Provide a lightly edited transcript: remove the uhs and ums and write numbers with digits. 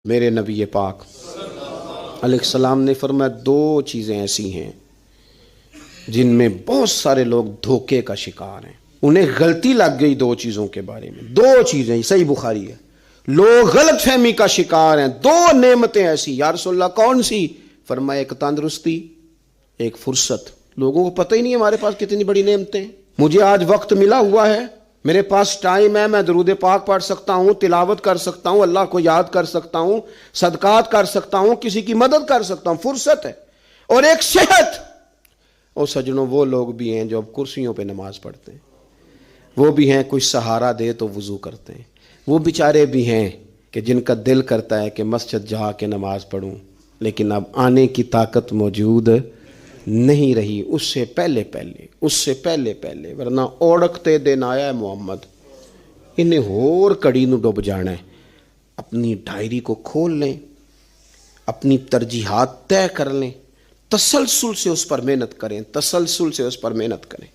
میرے نبی پاک علیہ السلام نے فرمایا دو چیزیں ایسی ہیں جن میں بہت سارے لوگ دھوکے کا شکار ہیں، انہیں غلطی لگ گئی دو چیزوں کے بارے میں، دو چیزیں، صحیح بخاری ہے، لوگ غلط فہمی کا شکار ہیں، دو نعمتیں ایسی۔ یا رسول اللہ کون سی؟ فرمایا ایک تندرستی، ایک فرصت۔ لوگوں کو پتہ ہی نہیں ہمارے پاس کتنی بڑی نعمتیں ہیں۔ مجھے آج وقت ملا ہوا ہے، میرے پاس ٹائم ہے، میں درود پاک پڑھ سکتا ہوں، تلاوت کر سکتا ہوں، اللہ کو یاد کر سکتا ہوں، صدقات کر سکتا ہوں، کسی کی مدد کر سکتا ہوں، فرصت ہے۔ اور ایک صحت۔ اور سجنوں وہ لوگ بھی ہیں جو اب کرسیوں پہ نماز پڑھتے ہیں، وہ بھی ہیں کوئی سہارا دے تو وضو کرتے ہیں، وہ بیچارے بھی ہیں کہ جن کا دل کرتا ہے کہ مسجد جا کے نماز پڑھوں، لیکن اب آنے کی طاقت موجود نہیں رہی، اس سے پہلے ورنہ اوڑکتے دن آیا ہے محمد، انہیں ہور کڑی نو ڈوب جانا ہے۔ اپنی ڈائری کو کھول لیں، اپنی ترجیحات طے کر لیں، تسلسل سے اس پر محنت کریں،